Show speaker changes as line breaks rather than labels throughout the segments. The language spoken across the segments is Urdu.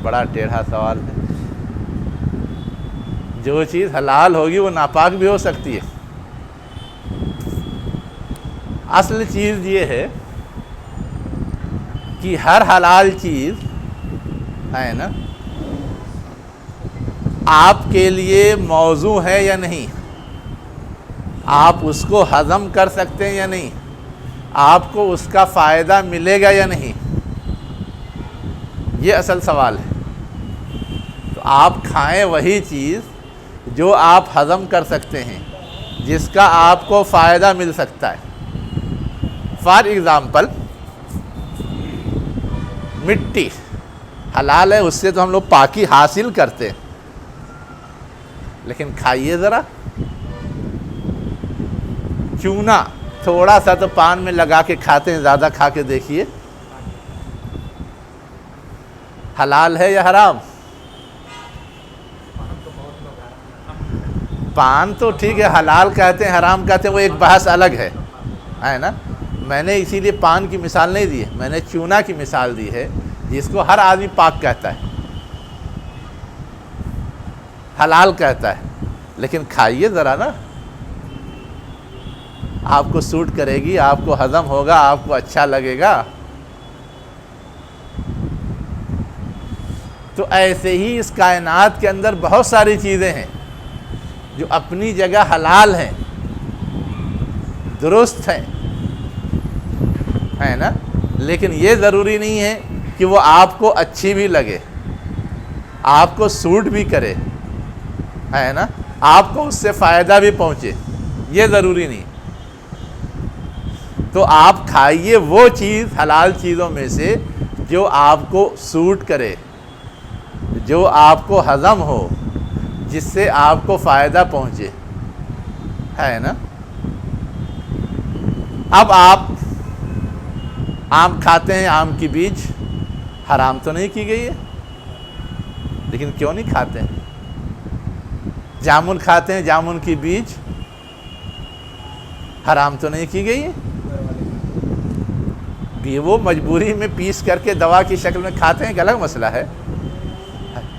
بڑا ٹیڑھا سوال ہے. جو چیز حلال ہوگی وہ ناپاک بھی ہو سکتی ہے. اصل چیز یہ ہے کہ ہر حلال چیز ہے نا آپ کے لیے موضوع ہے یا نہیں, آپ اس کو ہضم کر سکتے ہیں یا نہیں, آپ کو اس کا فائدہ ملے گا یا نہیں, یہ اصل سوال ہے. تو آپ کھائیں وہی چیز جو آپ ہضم کر سکتے ہیں, جس کا آپ کو فائدہ مل سکتا ہے. فار ایگزامپل مٹی حلال ہے, اس سے تو ہم لوگ پاکی حاصل کرتے ہیں, لیکن کھائیے ذرا چونا تھوڑا سا تو پان میں لگا کے کھاتے ہیں, زیادہ کھا کے دیکھیے حلال ہے یا حرام. پان تو ٹھیک ہے, حلال کہتے ہیں حرام کہتے ہیں وہ ایک بحث الگ ہے نا. میں نے اسی لیے پان کی مثال نہیں دی ہے, میں نے چونا کی مثال دی ہے جس کو ہر آدمی پاک کہتا ہے, حلال کہتا ہے. لیکن کھائیے ذرا نا, آپ کو سوٹ کرے گی, آپ کو ہضم ہوگا, آپ کو اچھا لگے گا. تو ایسے ہی اس کائنات کے اندر بہت ساری چیزیں ہیں جو اپنی جگہ حلال ہیں, درست ہیں, ہے نا, لیکن یہ ضروری نہیں ہے کہ وہ آپ کو اچھی بھی لگے, آپ کو سوٹ بھی کرے, ہے نا, آپ کو اس سے فائدہ بھی پہنچے, یہ ضروری نہیں. تو آپ کھائیے وہ چیز حلال چیزوں میں سے جو آپ کو سوٹ کرے, جو آپ کو ہضم ہو, جس سے آپ کو فائدہ پہنچے, ہے نا. اب آپ آم کھاتے ہیں, آم کی بیج حرام تو نہیں کی گئی ہے, لیکن کیوں نہیں کھاتے ہیں. جامن کھاتے ہیں, جامن کی بیج حرام تو نہیں کی گئی ہے, وہ مجبوری میں پیس کر کے دوا کی شکل میں کھاتے ہیں, ایک الگ مسئلہ ہے,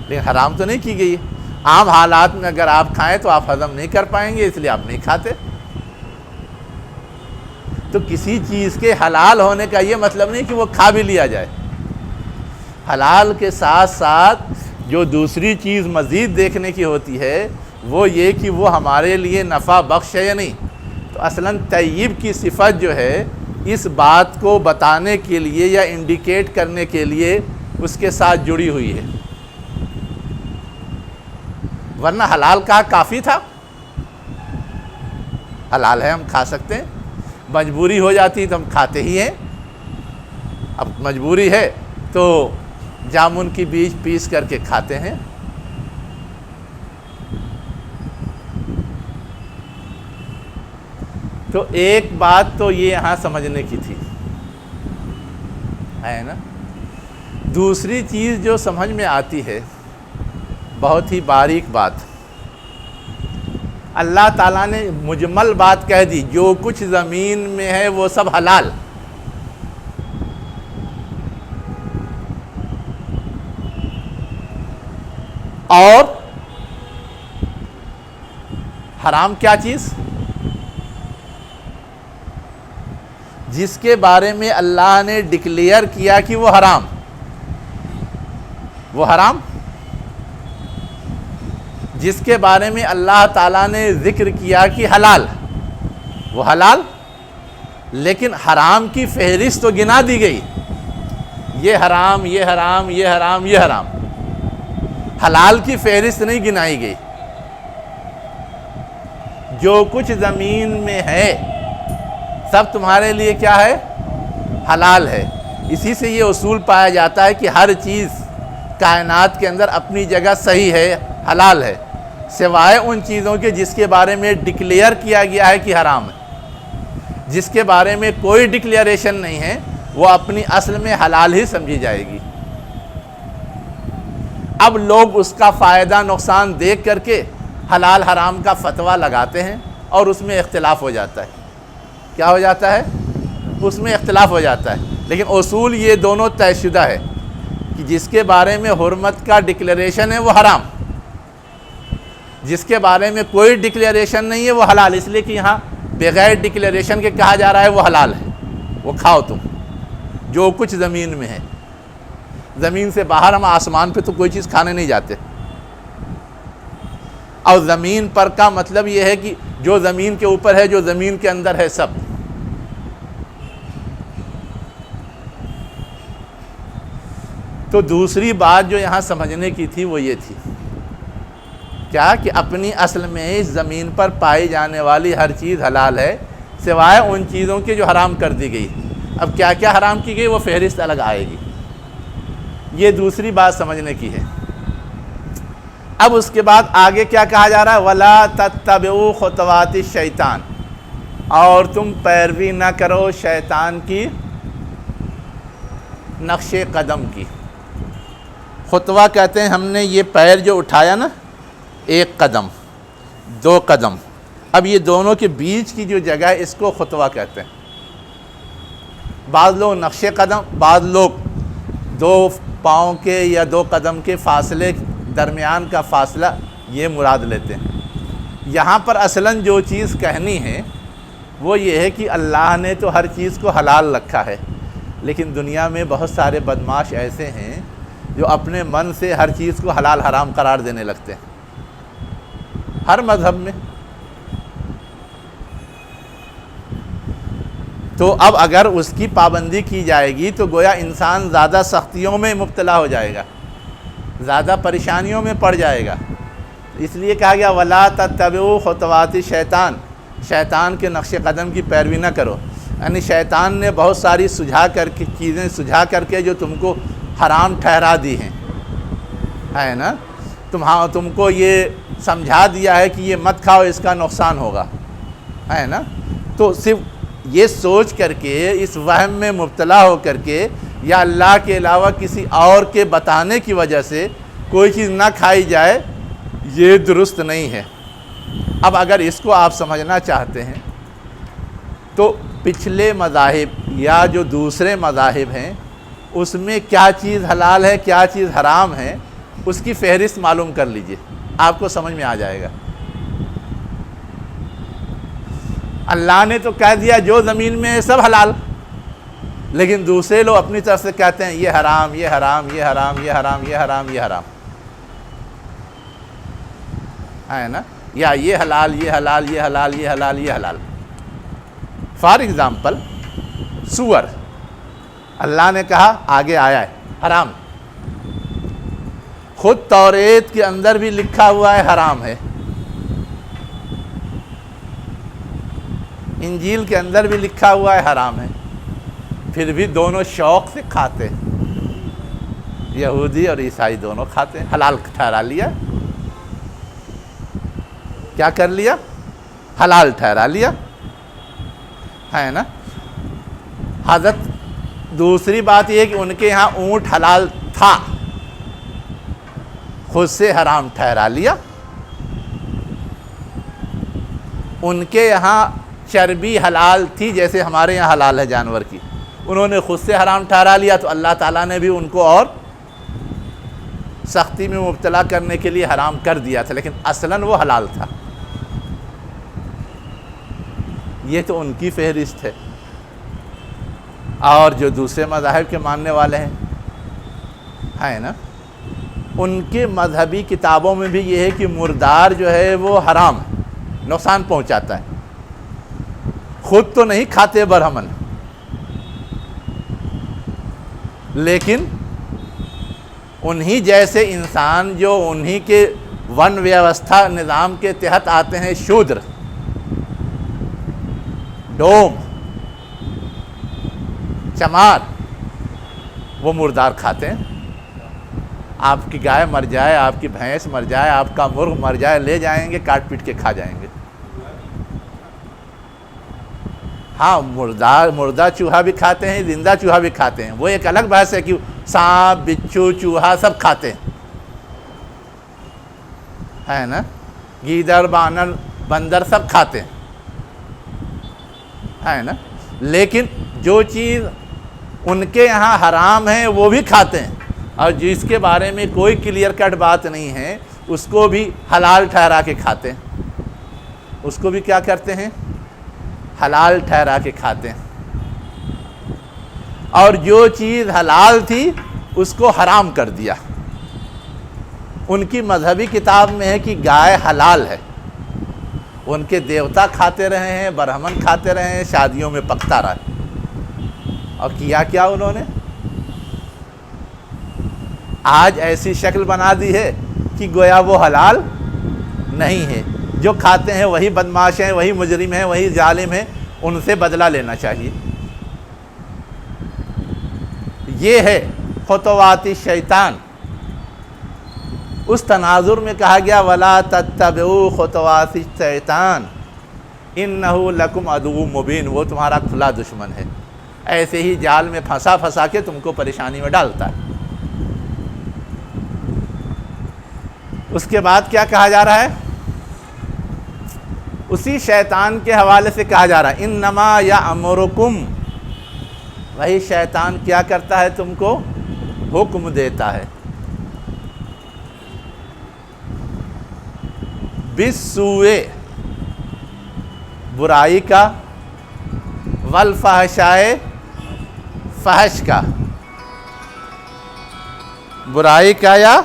لیکن حرام تو نہیں کی گئی ہے. عام حالات میں اگر آپ کھائیں تو آپ ہضم نہیں کر پائیں گے, اس لیے آپ نہیں کھاتے. تو کسی چیز کے حلال ہونے کا یہ مطلب نہیں کہ وہ کھا بھی لیا جائے. حلال کے ساتھ ساتھ جو دوسری چیز مزید دیکھنے کی ہوتی ہے وہ یہ کہ وہ ہمارے لیے نفع بخش ہے یا نہیں. تو اصلاً طیب کی صفت جو ہے اس بات کو بتانے کے لیے یا انڈیکیٹ کرنے کے لیے اس کے ساتھ جڑی ہوئی ہے, ورنہ حلال کہا کافی تھا. حلال ہے, ہم کھا سکتے ہیں, مجبوری ہو جاتی تو ہم کھاتے ہی ہیں. اب مجبوری ہے تو جامن کی بیج پیس کر کے کھاتے ہیں. تو ایک بات تو یہ یہاں سمجھنے کی تھی, ہے نا. دوسری چیز جو سمجھ میں آتی ہے, بہت ہی باریک بات, اللہ تعالیٰ نے مجمل بات کہہ دی, جو کچھ زمین میں ہے وہ سب حلال. اور حرام کیا چیز؟ جس کے بارے میں اللہ نے ڈکلیئر کیا کہ وہ حرام, وہ حرام. جس کے بارے میں اللہ تعالیٰ نے ذکر کیا کہ حلال, وہ حلال. لیکن حرام کی فہرست تو گنا دی گئی, یہ حرام, یہ حرام, یہ حرام, یہ حرام. حلال کی فہرست نہیں گنائی گئی. جو کچھ زمین میں ہے سب تمہارے لیے کیا ہے؟ حلال ہے. اسی سے یہ اصول پایا جاتا ہے کہ ہر چیز کائنات کے اندر اپنی جگہ صحیح ہے, حلال ہے, سوائے ان چیزوں کے جس کے بارے میں ڈکلیئر کیا گیا ہے کہ حرام ہے. جس کے بارے میں کوئی ڈکلیئریشن نہیں ہے وہ اپنی اصل میں حلال ہی سمجھی جائے گی. اب لوگ اس کا فائدہ نقصان دیکھ کر کے حلال حرام کا فتویٰ لگاتے ہیں اور اس میں اختلاف ہو جاتا ہے. کیا ہو جاتا ہے؟ اس میں اختلاف ہو جاتا ہے. لیکن اصول یہ دونوں طے شدہ ہے کہ جس کے بارے میں حرمت کا ڈکلیریشن ہے وہ حرام، جس کے بارے میں کوئی ڈکلیریشن نہیں ہے وہ حلال، اس لیے کہ یہاں بغیر ڈکلیریشن کے کہا جا رہا ہے وہ حلال ہے، وہ کھاؤ تم جو کچھ زمین میں ہے۔ زمین سے باہر ہم آسمان پہ تو کوئی چیز کھانے نہیں جاتے، اور زمین پر کا مطلب یہ ہے کہ جو زمین کے اوپر ہے، جو زمین کے اندر ہے، سب۔ تو دوسری بات جو یہاں سمجھنے کی تھی وہ یہ تھی کیا کہ اپنی اصل میں اس زمین پر پائی جانے والی ہر چیز حلال ہے سوائے ان چیزوں کے جو حرام کر دی گئی۔ اب کیا کیا حرام کی گئی وہ فہرست الگ آئے گی، یہ دوسری بات سمجھنے کی ہے۔ اب اس کے بعد آگے کیا کہا جا رہا ہے؟ وَلَا تَتَّبِعُوا خُطُوَاتِ الشَّيْطَانِ، اور تم پیروی نہ کرو شیطان کی نقش قدم کی۔ خطوہ کہتے ہیں ہم نے یہ پیر جو اٹھایا نا، ایک قدم، دو قدم، اب یہ دونوں کے بیچ کی جو جگہ ہے اس کو خطوہ کہتے ہیں۔ بعض لوگ نقش قدم، بعض لوگ دو پاؤں کے یا دو قدم کے فاصلے درمیان کا فاصلہ یہ مراد لیتے ہیں۔ یہاں پر اصلاً جو چیز کہنی ہے وہ یہ ہے کہ اللہ نے تو ہر چیز کو حلال رکھا ہے، لیکن دنیا میں بہت سارے بدماش ایسے ہیں جو اپنے من سے ہر چیز کو حلال حرام قرار دینے لگتے ہیں، ہر مذہب میں۔ تو اب اگر اس کی پابندی کی جائے گی تو گویا انسان زیادہ سختیوں میں مبتلا ہو جائے گا، زیادہ پریشانیوں میں پڑ جائے گا۔ اس لیے کہا گیا وَلَا تَتَّبِعُوا خُطُوَاتِ الشَّيْطَانِ، شیطان کے نقش قدم کی پیروی نہ کرو۔ یعنی شیطان نے بہت ساری چیزیں سجھا کر کے جو تم کو حرام ٹھہرا دی ہیں، ہے نا، تم کو یہ سمجھا دیا ہے کہ یہ مت کھاؤ، اس کا نقصان ہوگا، ہے نا۔ تو صرف یہ سوچ کر کے، اس وہم میں مبتلا ہو کر کے، یا اللہ کے علاوہ کسی اور کے بتانے کی وجہ سے کوئی چیز نہ کھائی جائے، یہ درست نہیں ہے۔ اب اگر اس کو آپ سمجھنا چاہتے ہیں تو پچھلے مذاہب یا جو دوسرے مذاہب ہیں اس میں کیا چیز حلال ہے کیا چیز حرام ہے اس کی فہرست معلوم کر لیجئے، آپ کو سمجھ میں آ جائے گا۔ اللہ نے تو کہہ دیا جو زمین میں ہے سب حلال، لیکن دوسرے لوگ اپنی طرف سے کہتے ہیں یہ حرام، یہ حرام، یہ حرام، یہ حرام، یہ حرام، یہ حرام، ہے نا، یا یہ حلال، یہ حلال، یہ حلال، یہ حلال، یہ حلال۔ فار ایگزامپل سور، اللہ نے کہا آگے آیا ہے حرام، خود توریت کے اندر بھی لکھا ہوا ہے حرام ہے، انجیل کے اندر بھی لکھا ہوا ہے حرام ہے، پھر بھی دونوں شوق سے کھاتے ہیں، یہودی اور عیسائی دونوں کھاتے ہیں، حلال ٹھہرا لیا، کیا کر لیا؟ حلال ٹھہرا لیا، ہے نا۔ حضرت دوسری بات یہ ہے کہ ان کے یہاں اونٹ حلال تھا، خود سے حرام ٹھہرا لیا۔ ان کے یہاں چربی حلال تھی جیسے ہمارے یہاں حلال ہے جانور کی، انہوں نے خود سے حرام ٹھہرا لیا، تو اللہ تعالیٰ نے بھی ان کو اور سختی میں مبتلا کرنے کے لیے حرام کر دیا تھا، لیکن اصلاً وہ حلال تھا۔ یہ تو ان کی فہرست ہے، اور جو دوسرے مذاہب کے ماننے والے ہیں، ہے نا، ان کے مذہبی کتابوں میں بھی یہ ہے کہ مردار جو ہے وہ حرام ہے، نقصان پہنچاتا ہے، خود تو نہیں کھاتے برہمن، لیکن انہی جیسے انسان جو انہی کے ون ویوستھا نظام کے تحت آتے ہیں، شودر، ڈوم، چمار، وہ مردار کھاتے ہیں۔ آپ کی گائے مر جائے، آپ کی بھینس مر جائے، آپ کا مرغ مر جائے، لے جائیں گے کاٹ پیٹ کے کھا جائیں گے۔ ہاں، مردہ چوہا بھی کھاتے ہیں، زندہ چوہا بھی کھاتے ہیں، وہ ایک الگ بحث ہے کہ سانپ، بچھو، چوہا سب کھاتے ہیں، ہے نا، گیدڑ، بانر، بندر سب کھاتے ہیں، ہے نا، لیکن جو چیز ان کے یہاں حرام ہے وہ بھی کھاتے ہیں، اور جس کے بارے میں کوئی کلیئر کٹ بات نہیں ہے اس کو بھی حلال ٹھہرا کے کھاتے ہیں، اس کو بھی کیا کرتے ہیں؟ حلال ٹھہرا کے کھاتے ہیں۔ اور جو چیز حلال تھی اس کو حرام کر دیا۔ ان کی مذہبی کتاب میں ہے کہ گائے حلال ہے، ان کے دیوتا کھاتے رہے ہیں، برہمن کھاتے رہے ہیں، شادیوں میں پکتا رہا ہے۔ اور کیا کیا انہوں نے؟ آج ایسی شکل بنا دی ہے کہ گویا وہ حلال نہیں ہے۔ جو کھاتے ہیں وہی بدماش ہیں، وہی مجرم ہیں، وہی ظالم ہیں، ان سے بدلہ لینا چاہیے۔ یہ ہے خطوات الشیطان۔ اس تناظر میں کہا گیا وَلَا تَتَّبِعُوا خُطُوَاتِ الشَّیطَانِ إِنَّهُ لَكُمْ عَدُوٌّ مُبِینٌ، وہ تمہارا کھلا دشمن ہے، ایسے ہی جال میں پھنسا کے تم کو پریشانی میں ڈالتا ہے۔ اس کے بعد کیا کہا جا رہا ہے؟ اسی شیطان کے حوالے سے کہا جا رہا ہے اِنَّمَا يَأْمُرُكُمْ، وہی شیطان کیا کرتا ہے؟ تم کو حکم دیتا ہے بالسوء، برائی کا، والفحشاء، فحش کا، برائی کا یا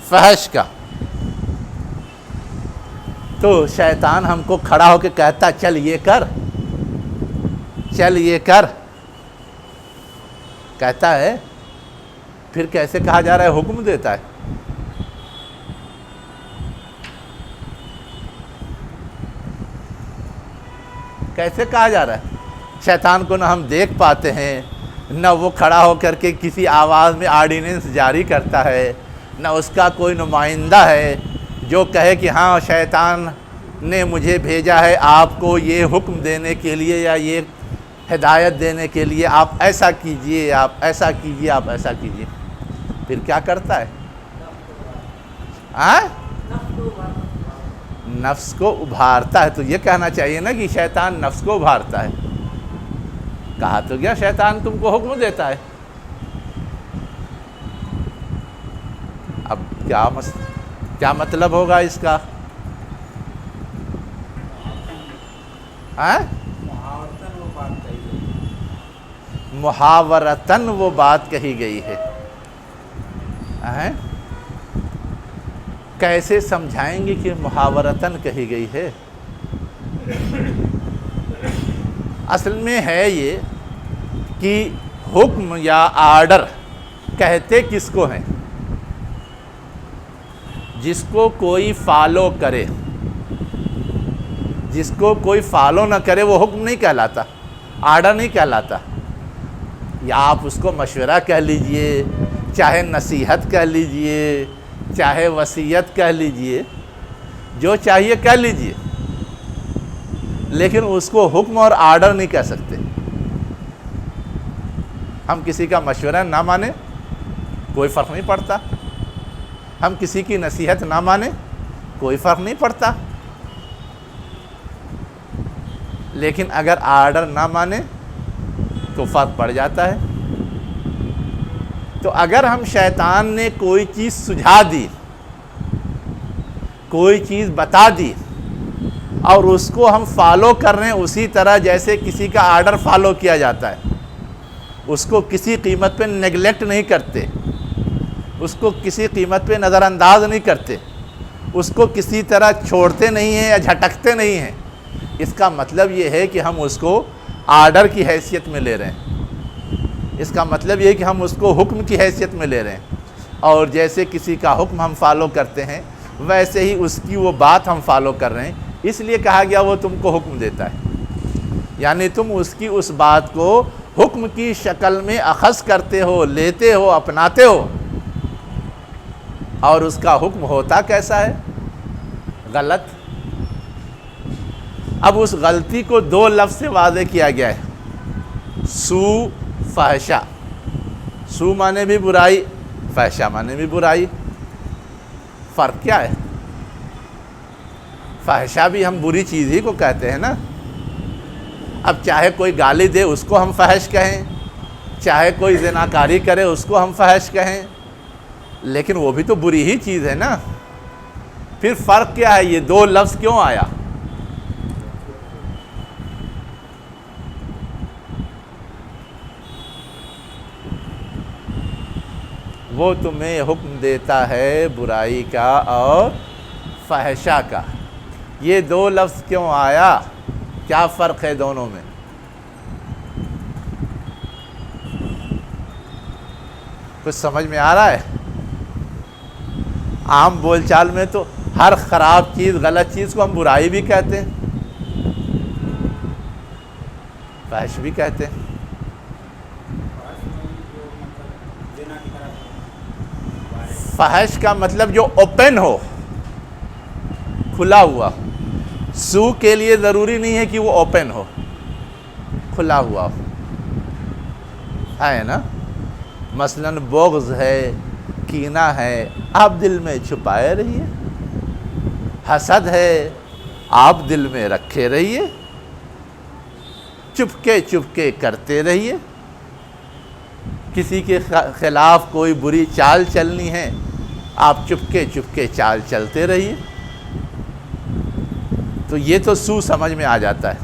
فحش کا۔ تو شیطان ہم کو کھڑا ہو کے کہتا چل یہ کر، چل یہ کر، کہتا ہے، پھر کیسے کہا جا رہا ہے؟ حکم دیتا ہے۔ کیسے کہا جا رہا ہے؟ شیطان کو نہ ہم دیکھ پاتے ہیں، نہ وہ کھڑا ہو کر کے کسی آواز میں آرڈیننس جاری کرتا ہے، نہ اس کا کوئی نمائندہ ہے جو کہے کہ ہاں شیطان نے مجھے بھیجا ہے آپ کو یہ حکم دینے کے لیے یا یہ ہدایت دینے کے لیے، آپ ایسا کیجئے، آپ ایسا کیجئے، آپ ایسا کیجئے۔ پھر کیا کرتا ہے؟ نفس کو ابھارتا ہے۔ تو یہ کہنا چاہیے نا کہ شیطان نفس کو ابھارتا ہے۔ کہا تو گیا شیطان تم کو حکم دیتا ہے۔ اب کیا مطلب ہوگا اس کا؟ محاورتاً وہ بات کہی گئی ہے۔ کیسے سمجھائیں گے کہ محاورتاً کہی گئی ہے؟ اصل میں ہے یہ کہ حکم یا آرڈر کہتے کس کو ہیں؟ جس کو کوئی فالو کرے۔ جس کو کوئی فالو نہ کرے وہ حکم نہیں کہلاتا، آرڈر نہیں کہلاتا۔ یا آپ اس کو مشورہ کہہ لیجئے، چاہے نصیحت کہہ لیجئے، چاہے وصیت کہہ لیجئے، جو چاہیے کہہ لیجئے، لیکن اس کو حکم اور آرڈر نہیں کہہ سکتے۔ ہم کسی کا مشورہ نہ مانیں کوئی فرق نہیں پڑتا، ہم کسی کی نصیحت نہ مانیں کوئی فرق نہیں پڑتا، لیکن اگر آرڈر نہ مانیں تو فرق پڑ جاتا ہے۔ تو اگر ہم شیطان نے کوئی چیز سجھا دی، کوئی چیز بتا دی، اور اس کو ہم فالو کر رہے ہیں اسی طرح جیسے کسی کا آرڈر فالو کیا جاتا ہے، اس کو کسی قیمت پہ نیگلیکٹ نہیں کرتے، اس کو کسی قیمت پہ نظر انداز نہیں کرتے، اس کو کسی طرح چھوڑتے نہیں ہیں یا جھٹکتے نہیں ہیں، اس کا مطلب یہ ہے کہ ہم اس کو آرڈر کی حیثیت میں لے رہے ہیں۔ اس کا مطلب یہ ہے کہ ہم اس کو حکم کی حیثیت میں لے رہے ہیں، اور جیسے کسی کا حکم ہم فالو کرتے ہیں ویسے ہی اس کی وہ بات ہم فالو کر رہے ہیں۔ اس لیے کہا گیا وہ تم کو حکم دیتا ہے، یعنی تم اس کی اس بات کو حکم کی شکل میں اخذ کرتے ہو، لیتے ہو، اپناتے ہو، اور اس کا حکم ہوتا کیسا ہے؟ غلط۔ اب اس غلطی کو دو لفظ سے واضح کیا گیا ہے، سو، فحشا۔ سو مانے بھی برائی، فحشا مانے بھی برائی۔ فرق کیا ہے؟ فحشا بھی ہم بری چیز ہی کو کہتے ہیں نا۔ اب چاہے کوئی گالی دے اس کو ہم فحش کہیں، چاہے کوئی زناکاری کرے اس کو ہم فحش کہیں، لیکن وہ بھی تو بری ہی چیز ہے نا. پھر فرق کیا ہے؟ یہ دو لفظ کیوں آیا؟ وہ تمہیں حکم دیتا ہے برائی کا اور فحشہ کا. یہ دو لفظ کیوں آیا؟ کیا فرق ہے دونوں میں؟ کچھ سمجھ میں آ رہا ہے؟ عام بول چال میں تو ہر خراب چیز، غلط چیز کو ہم برائی بھی کہتے ہیں، فحش بھی کہتے ہیں. فحش کا مطلب جو اوپن ہو، کھلا ہوا. سو کے لیے ضروری نہیں ہے کہ وہ اوپن ہو، کھلا ہوا ہو، ہے نا. مثلا بغض ہے، کینہ ہے، آپ دل میں چھپائے رہیے. حسد ہے، آپ دل میں رکھے رہیے، چپکے چپکے کرتے رہیے. کسی کے خلاف کوئی بری چال چلنی ہے، آپ چپکے چپکے چال چلتے رہیے. تو یہ تو سو سمجھ میں آ جاتا ہے.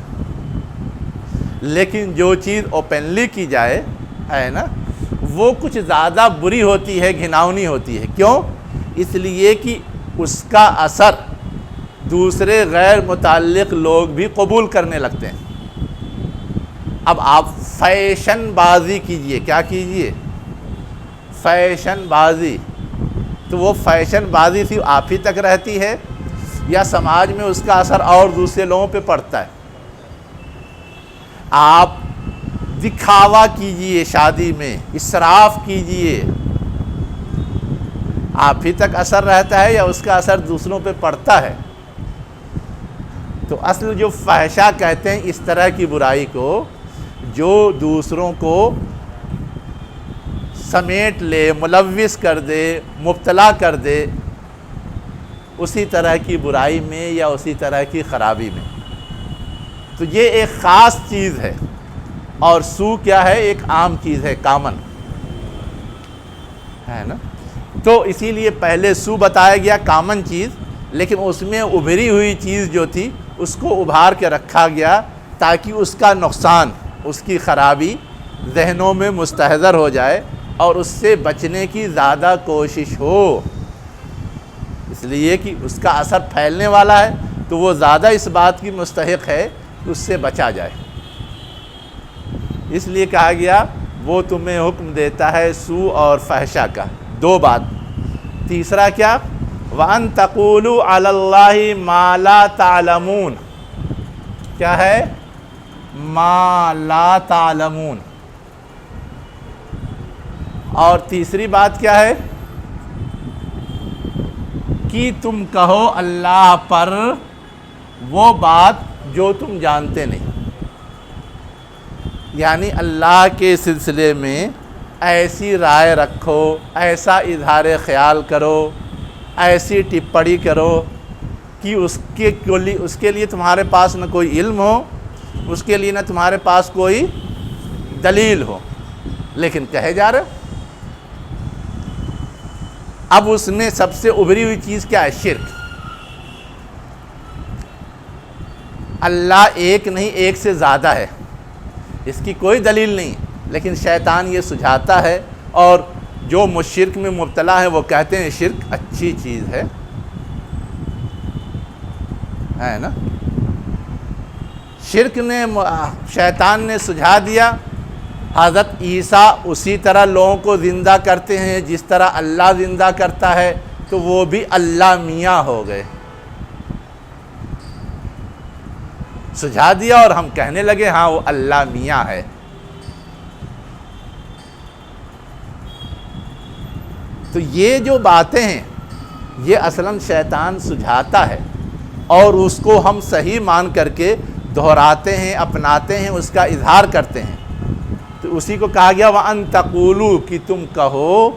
لیکن جو چیز اوپنلی کی جائے، ہے نا، وہ کچھ زیادہ بری ہوتی ہے، گھناؤنی ہوتی ہے. کیوں؟ اس لیے کہ اس کا اثر دوسرے غیر متعلق لوگ بھی قبول کرنے لگتے ہیں. اب آپ فیشن بازی کیجئے. کیا کیجئے؟ فیشن بازی. تو وہ فیشن بازی صرف آپ ہی تک رہتی ہے یا سماج میں اس کا اثر اور دوسرے لوگوں پہ پڑتا ہے؟ آپ دکھاوا کیجئے، شادی میں اسراف کیجئے، آپ ہی تک اثر رہتا ہے یا اس کا اثر دوسروں پہ پڑتا ہے؟ تو اصل جو فحشہ کہتے ہیں اس طرح کی برائی کو جو دوسروں کو سمیٹ لے، ملوث کر دے، مبتلا کر دے اسی طرح کی برائی میں یا اسی طرح کی خرابی میں. تو یہ ایک خاص چیز ہے. اور سو کیا ہے؟ ایک عام چیز ہے، کامن ہے نا. تو اسی لیے پہلے سو بتایا گیا، کامن چیز، لیکن اس میں ابھری ہوئی چیز جو تھی اس کو ابھار کے رکھا گیا تاکہ اس کا نقصان، اس کی خرابی ذہنوں میں مستحضر ہو جائے اور اس سے بچنے کی زیادہ کوشش ہو. اس لیے کہ اس کا اثر پھیلنے والا ہے تو وہ زیادہ اس بات کی مستحق ہے کہ اس سے بچا جائے. اس لیے کہا گیا وہ تمہیں حکم دیتا ہے سو اور فحشہ کا. دو بات. تیسرا کیا؟ وَأَن تَقُولُوا عَلَى اللَّهِ مَا لَا تَعْلَمُونَ. کیا ہے؟ مَا لَا تَعْلَمُونَ. اور تیسری بات کیا ہے؟ کہ تم کہو اللہ پر وہ بات جو تم جانتے نہیں. یعنی اللہ کے سلسلے میں ایسی رائے رکھو، ایسا اظہار خیال کرو، ایسی ٹپڑی کرو کہ اس کے لیے تمہارے پاس نہ کوئی علم ہو، اس کے لیے نہ تمہارے پاس کوئی دلیل ہو، لیکن کہے جا رہے. اب اس میں سب سے ابھری ہوئی چیز کیا ہے؟ شرک. اللہ ایک نہیں، ایک سے زیادہ ہے، اس کی کوئی دلیل نہیں، لیکن شیطان یہ سجھاتا ہے اور جو مشرک میں مبتلا ہے وہ کہتے ہیں شرک اچھی چیز ہے نا. شرک نے، شیطان نے سجھا دیا حضرت عیسیٰ اسی طرح لوگوں کو زندہ کرتے ہیں جس طرح اللہ زندہ کرتا ہے، تو وہ بھی اللہ میاں ہو گئے. سجھا دیا اور ہم کہنے لگے ہاں وہ اللہ میاں ہے. تو یہ جو باتیں ہیں یہ اصلاً شیطان سجھاتا ہے اور اس کو ہم صحیح مان کر کے دہراتے ہیں، اپناتے ہیں، اس کا اظہار کرتے ہیں. تو اسی کو کہا گیا وَأَن تَقُولُوا کہ تم کہو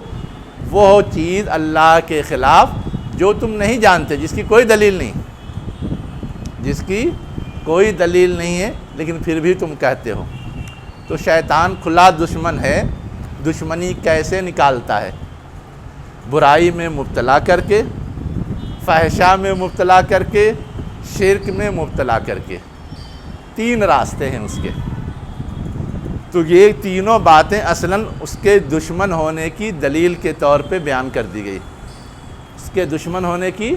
وہ چیز اللہ کے خلاف جو تم نہیں جانتے، جس کی کوئی دلیل نہیں، جس کی کوئی دلیل نہیں ہے لیکن پھر بھی تم کہتے ہو. تو شیطان کھلا دشمن ہے. دشمنی کیسے نکالتا ہے؟ برائی میں مبتلا کر کے، فحشاء میں مبتلا کر کے، شرک میں مبتلا کر کے، 3 راستے ہیں اس کے۔ تو یہ تینوں باتیں اصلاً اس کے دشمن ہونے کی دلیل کے طور پہ بیان کر دی گئی، اس کے دشمن ہونے کی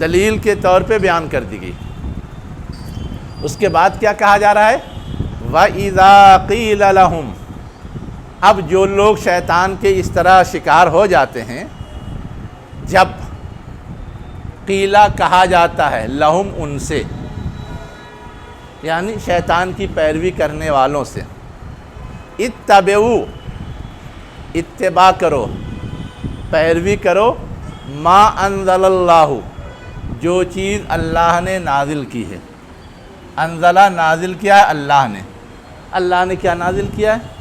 دلیل کے طور پہ بیان کر دی گئی۔ اس کے بعد کیا کہا جا رہا ہے؟ وَإِذَا قِيلَ لَهُمْ، اب جو لوگ شیطان کے اس طرح شکار ہو جاتے ہیں، جب قیلہ کہا جاتا ہے لہم ان سے، یعنی شیطان کی پیروی کرنے والوں سے، اتبعوا اتباع کرو، پیروی کرو، ما انزل اللہ، جو چیز اللہ نے نازل کی ہے۔ انزلہ نازل کیا ہے اللہ نے۔ اللہ نے کیا نازل کیا ہے؟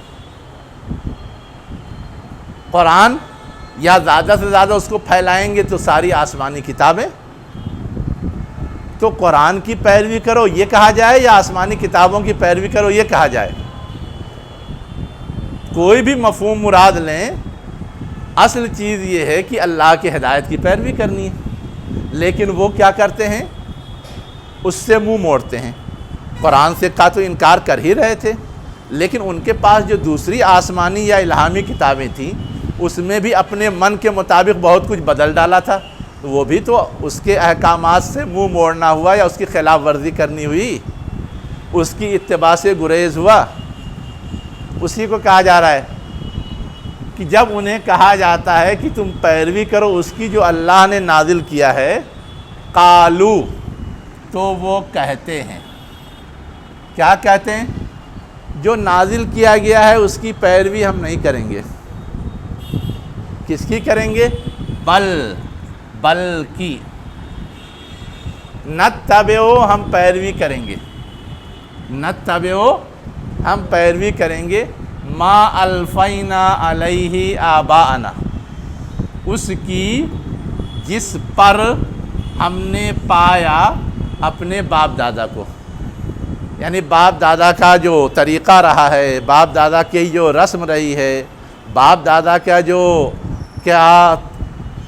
قرآن، یا زیادہ سے زیادہ اس کو پھیلائیں گے تو ساری آسمانی کتابیں۔ تو قرآن کی پیروی کرو یہ کہا جائے یا آسمانی کتابوں کی پیروی کرو یہ کہا جائے؟ کوئی بھی مفہوم مراد لیں، اصل چیز یہ ہے کہ اللہ کی ہدایت کی پیروی کرنی ہے، لیکن وہ کیا کرتے ہیں؟ اس سے منہ موڑتے ہیں۔ قرآن سے کا تو انکار کر ہی رہے تھے، لیکن ان کے پاس جو دوسری آسمانی یا الہامی کتابیں تھیں اس میں بھی اپنے من کے مطابق بہت کچھ بدل ڈالا تھا، تو وہ بھی تو اس کے احکامات سے منہ موڑنا ہوا یا اس کی خلاف ورزی کرنی ہوئی، اس کی اتباع سے گریز ہوا۔ اسی کو کہا جا رہا ہے کہ جب انہیں کہا جاتا ہے کہ تم پیروی کرو اس کی جو اللہ نے نازل کیا ہے، قالو، تو وہ کہتے ہیں، کیا کہتے ہیں؟ جو نازل کیا گیا ہے اس کی پیروی ہم نہیں کریں گے۔ کس کی کریں گے؟ بلکہ نتبعو، ہم پیروی کریں گے، نتبعو، ہم پیروی کریں گے، ما الفینا علیہ آباءنا، اس کی جس پر ہم نے پایا اپنے باپ دادا کو، یعنی باپ دادا کا جو طریقہ رہا ہے، باپ دادا کی جو رسم رہی ہے، باپ دادا کا جو کیا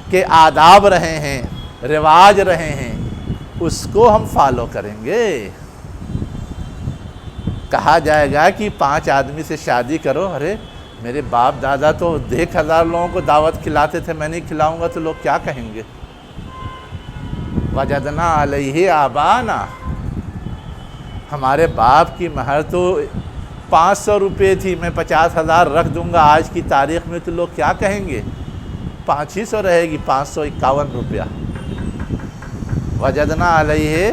کہ آداب رہے ہیں، رواج رہے ہیں، اس کو ہم فالو کریں گے۔ کہا جائے گا کہ 5 آدمی سے شادی کرو، ارے میرے باپ دادا تو 1000 لوگوں کو دعوت کھلاتے تھے، میں نہیں کھلاؤں گا تو لوگ کیا کہیں گے؟ وجدنا علیہ آبانا، ہمارے باپ کی مہر تو 500 روپے تھی، میں 50,000 رکھ دوں گا آج کی تاریخ میں، تو لوگ کیا کہیں گے؟ 500 رہے گی، 551 روپیہ۔ وجدنا علیہ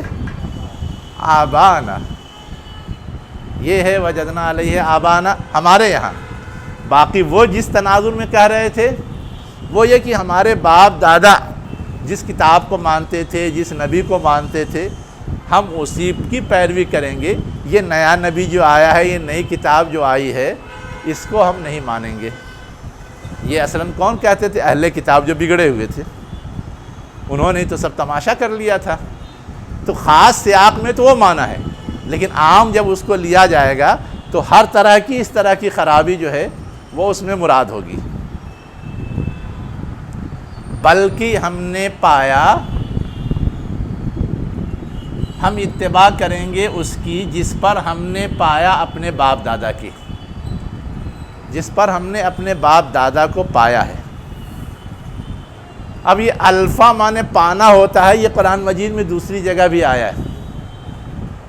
آبانا، یہ ہے وجدنا علیہ آبانا ہمارے یہاں۔ باقی وہ جس تناظر میں کہہ رہے تھے وہ یہ کہ ہمارے باپ دادا جس کتاب کو مانتے تھے، جس نبی کو مانتے تھے، ہم اسی کی پیروی کریں گے۔ یہ نیا نبی جو آیا ہے، یہ نئی کتاب جو آئی ہے، اس کو ہم نہیں مانیں گے۔ یہ اصلاً کون کہتے تھے؟ اہل کتاب جو بگڑے ہوئے تھے، انہوں نے تو سب تماشا کر لیا تھا۔ تو خاص سیاق میں تو وہ مانا ہے، لیکن عام جب اس کو لیا جائے گا تو ہر طرح کی اس طرح کی خرابی جو ہے وہ اس میں مراد ہوگی۔ بلکہ ہم نے پایا، ہم اتباع کریں گے اس کی جس پر ہم نے پایا اپنے باپ دادا کی، جس پر ہم نے اپنے باپ دادا کو پایا ہے۔ اب یہ الفا مانے پانا ہوتا ہے، یہ قرآن مجید میں دوسری جگہ بھی آیا ہے۔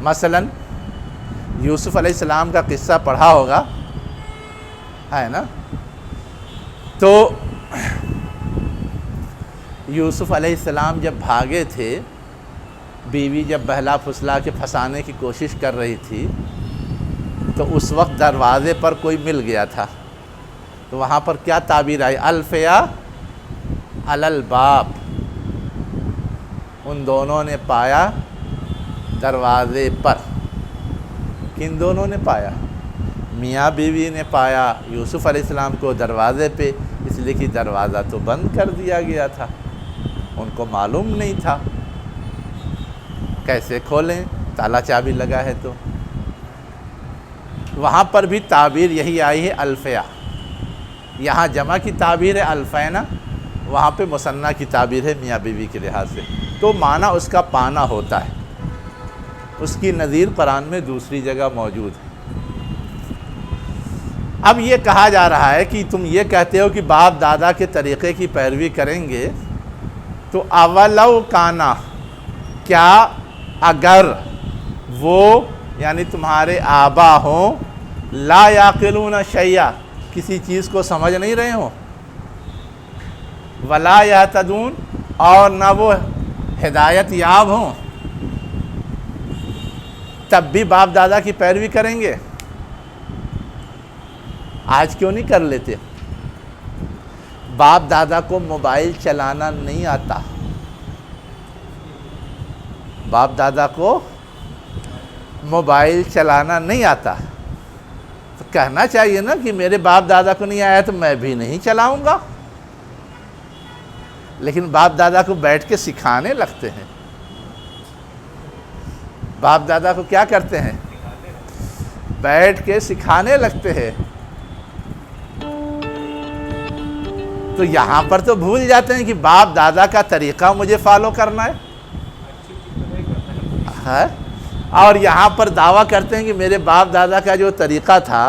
مثلا یوسف علیہ السلام کا قصہ پڑھا ہوگا، ہے نا؟ تو یوسف علیہ السلام جب بھاگے تھے، بیوی جب بہلا پھسلا کے پھنسانے کی کوشش کر رہی تھی، تو اس وقت دروازے پر کوئی مل گیا تھا، تو وہاں پر کیا تعبیر آئی؟ الفیا علی الباب، ان دونوں نے پایا دروازے پر۔ کن دونوں نے پایا؟ میاں بیوی نے پایا یوسف علیہ السلام کو دروازے پہ، اس لیے کہ دروازہ تو بند کر دیا گیا تھا، ان کو معلوم نہیں تھا کیسے کھولیں، تالا چابی لگا ہے تو۔ وہاں پر بھی تعبیر یہی آئی ہے الفیا، یہاں جمع کی تعبیر ہے الفینا، وہاں پہ مثنیٰ کی تعبیر ہے میاں بیوی کے لحاظ سے، تو معنی اس کا پانا ہوتا ہے، اس کی نظیر قرآن میں دوسری جگہ موجود ہے۔ اب یہ کہا جا رہا ہے کہ تم یہ کہتے ہو کہ باپ دادا کے طریقے کی پیروی کریں گے، تو اولو کانا، کیا اگر وہ یعنی تمہارے آبا ہوں لا یعقلون شیئا، کسی چیز کو سمجھ نہیں رہے ہوں، ولا یہتدون، اور نہ وہ ہدایت یاب ہوں، تب بھی باپ دادا کی پیروی کریں گے؟ آج کیوں نہیں کر لیتے؟ باپ دادا کو موبائل چلانا نہیں آتا، باپ دادا کو موبائل چلانا نہیں آتا، تو کہنا چاہیے نا کہ میرے باپ دادا کو نہیں آیا تو میں بھی نہیں چلاؤں گا، لیکن باپ دادا کو بیٹھ کے سکھانے لگتے ہیں۔ باپ دادا کو کیا کرتے ہیں؟ بیٹھ کے سکھانے لگتے ہیں۔ تو یہاں پر تو بھول جاتے ہیں کہ باپ دادا کا طریقہ مجھے فالو کرنا ہے، اور یہاں پر دعویٰ کرتے ہیں کہ میرے باپ دادا کا جو طریقہ تھا